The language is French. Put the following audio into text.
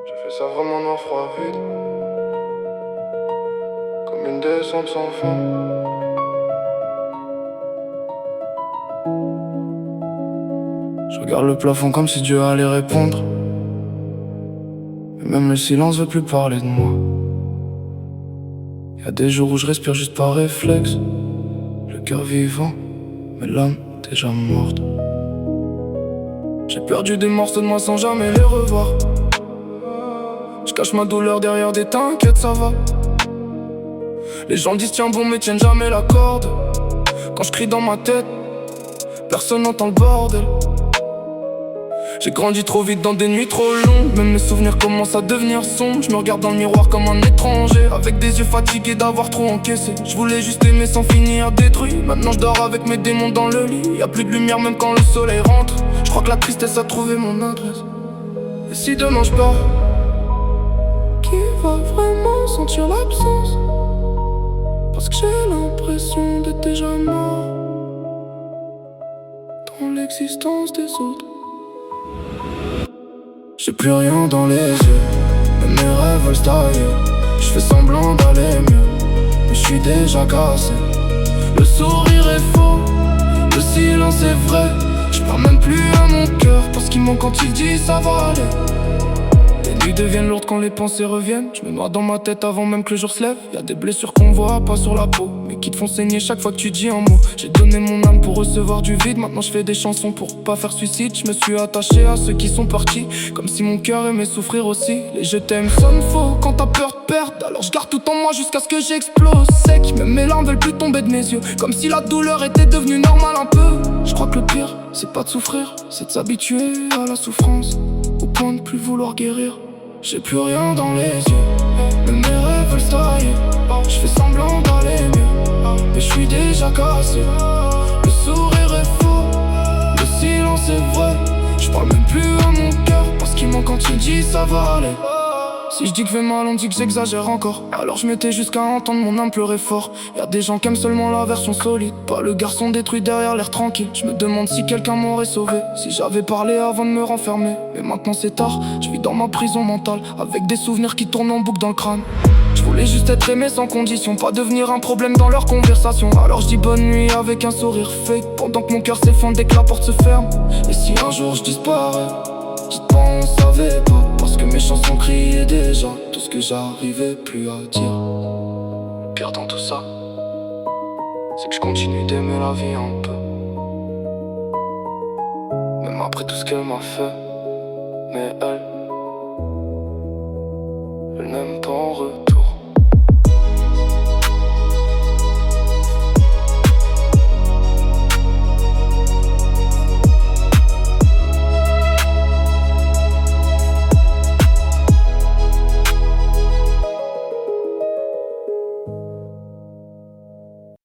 J'ai fait ça vraiment noir, froid, vide, comme une descente sans fin. Je regarde le plafond comme si Dieu allait répondre. Mais même le silence veut plus parler de moi. Y'a des jours où je respire juste par réflexe, le cœur vivant, mais l'âme déjà morte. J'ai perdu des morceaux de moi sans jamais les revoir. Je cache ma douleur derrière des t'inquiète, ça va. Les gens disent tiens bon mais tiennent jamais la corde. Quand je crie dans ma tête, personne n'entend le bordel. J'ai grandi trop vite dans des nuits trop longues. Même mes souvenirs commencent à devenir sombres. Je me regarde dans le miroir comme un étranger, avec des yeux fatigués d'avoir trop encaissé. Je voulais juste aimer sans finir détruit. Maintenant je dors avec mes démons dans le lit. Y'a plus de lumière même quand le soleil rentre. Je crois que la tristesse a trouvé mon adresse. Et si demain je pars, qui va vraiment sentir l'absence? Parce que j'ai l'impression d'être déjà mort dans l'existence des autres. J'ai plus rien dans les yeux, mais mes rêves veulent se tailler. Je fais semblant d'aller mieux, mais je suis déjà cassé. Le sourire est faux, le silence est vrai. Je parle même plus à mon cœur, parce qu'il manque quand il dit ça va aller. Les nuits deviennent lourdes quand les pensées reviennent. Je me noie dans ma tête avant même que le jour se lève. Y'a des blessures qu'on voit pas sur la peau, mais qui te font saigner chaque fois que tu dis un mot. J'ai donné mon âme pour recevoir du vide. Maintenant je fais des chansons pour pas faire suicide. Je me suis attaché à ceux qui sont partis, comme si mon cœur aimait souffrir aussi. Les je t'aime sonnent faux quand t'as peur de perdre. Alors je garde tout en moi jusqu'à ce que j'explose sec. Même mes larmes veulent plus tomber de mes yeux, comme si la douleur était devenue normale un peu. Je crois que le pire, c'est pas de souffrir, c'est de s'habituer à la souffrance, au point de plus vouloir guérir. J'ai plus rien dans les yeux, mais mes rêves veulent se tailler. Je fais semblant d'aller mieux, mais je suis déjà cassé. Le sourire est faux, le silence est vrai. Je parle même plus à mon cœur, parce qu'il manque quand il dit ça va aller. Si je dis que je vais mal, on dit que j'exagère encore. Alors je m'étais jusqu'à entendre mon âme pleurer fort. Y'a des gens qui aiment seulement la version solide, pas le garçon détruit derrière l'air tranquille. Je me demande si quelqu'un m'aurait sauvé, si j'avais parlé avant de me renfermer. Mais maintenant c'est tard, je vis dans ma prison mentale, avec des souvenirs qui tournent en boucle dans le crâne. Je voulais juste être aimé sans condition, pas devenir un problème dans leur conversation. Alors je dis bonne nuit avec un sourire fake, pendant que mon cœur s'effondre dès que la porte se ferme. Et si un jour je disparais, dites-moi on savait pas, parce que mes chansons criaient déjà tout ce que j'arrivais plus à dire. Pire dans tout ça, c'est que je continue d'aimer la vie un peu, même après tout ce qu'elle m'a fait. Mais elle n'aime pas en retour.